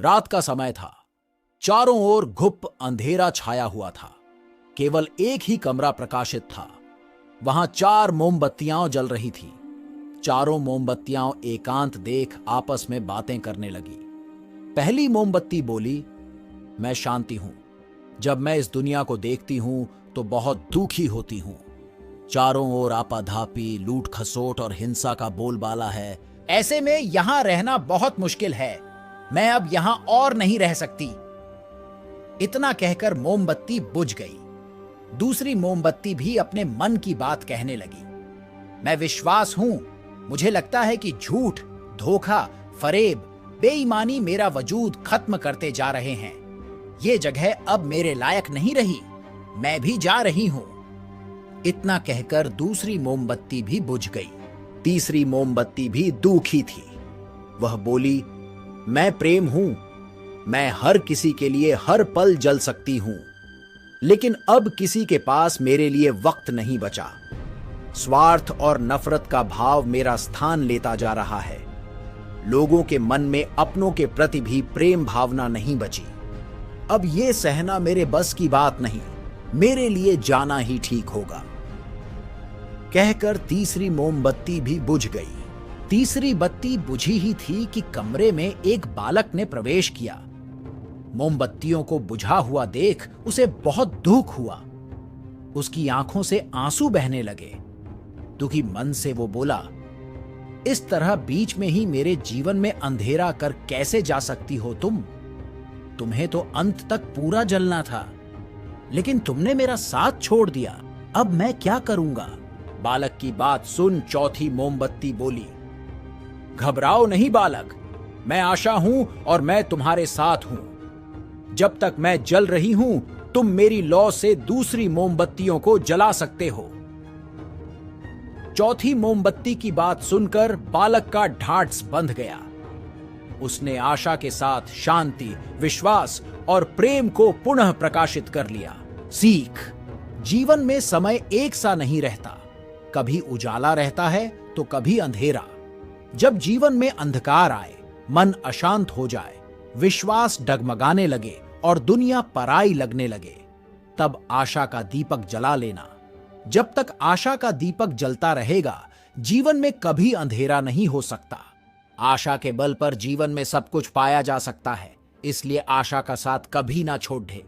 रात का समय था। चारों ओर घुप अंधेरा छाया हुआ था। केवल एक ही कमरा प्रकाशित था। वहां 4 मोमबत्तियां जल रही थी। चारों मोमबत्तियां एकांत देख आपस में बातें करने लगी। पहली मोमबत्ती बोली, मैं शांति हूं। जब मैं इस दुनिया को देखती हूं तो बहुत दुखी होती हूं। चारों ओर आपाधापी, लूट खसोट और हिंसा का बोलबाला है। ऐसे में यहां रहना बहुत मुश्किल है। मैं अब यहां और नहीं रह सकती। इतना कहकर मोमबत्ती बुझ गई। दूसरी मोमबत्ती भी अपने मन की बात कहने लगी। मैं विश्वास हूं। मुझे लगता है कि झूठ, धोखा, फरेब, बेईमानी मेरा वजूद खत्म करते जा रहे हैं। ये जगह अब मेरे लायक नहीं रही। मैं भी जा रही हूं। इतना कहकर दूसरी मोमबत्ती भी बुझ गई। तीसरी मोमबत्ती भी दुखी थी। वह बोली, मैं प्रेम हूं। मैं हर किसी के लिए हर पल जल सकती हूं। लेकिन अब किसी के पास मेरे लिए वक्त नहीं बचा। स्वार्थ और नफरत का भाव मेरा स्थान लेता जा रहा है। लोगों के मन में अपनों के प्रति भी प्रेम भावना नहीं बची। अब यह सहना मेरे बस की बात नहीं। मेरे लिए जाना ही ठीक होगा। कहकर तीसरी मोमबत्ती भी बुझ गई। तीसरी बत्ती बुझी ही थी कि कमरे में एक बालक ने प्रवेश किया। मोमबत्तियों को बुझा हुआ देख उसे बहुत दुख हुआ। उसकी आंखों से आंसू बहने लगे। दुखी मन से वो बोला, इस तरह बीच में ही मेरे जीवन में अंधेरा कर कैसे जा सकती हो तुम? तुम्हें तो अंत तक पूरा जलना था, लेकिन तुमने मेरा साथ छोड़ दिया। अब मैं क्या करूंगा? बालक की बात सुन चौथी मोमबत्ती बोली, घबराओ नहीं बालक, मैं आशा हूं और मैं तुम्हारे साथ हूं। जब तक मैं जल रही हूं, तुम मेरी लौ से दूसरी मोमबत्तियों को जला सकते हो। चौथी मोमबत्ती की बात सुनकर बालक का ढाढ़स बंध गया। उसने आशा के साथ शांति, विश्वास और प्रेम को पुनः प्रकाशित कर लिया। सीख, जीवन में समय एक सा नहीं रहता। कभी उजाला रहता है तो कभी अंधेरा। जब जीवन में अंधकार आए, मन अशांत हो जाए, विश्वास डगमगाने लगे और दुनिया पराई लगने लगे, तब आशा का दीपक जला लेना। जब तक आशा का दीपक जलता रहेगा, जीवन में कभी अंधेरा नहीं हो सकता। आशा के बल पर जीवन में सब कुछ पाया जा सकता है, इसलिए आशा का साथ कभी ना छोड़ दे।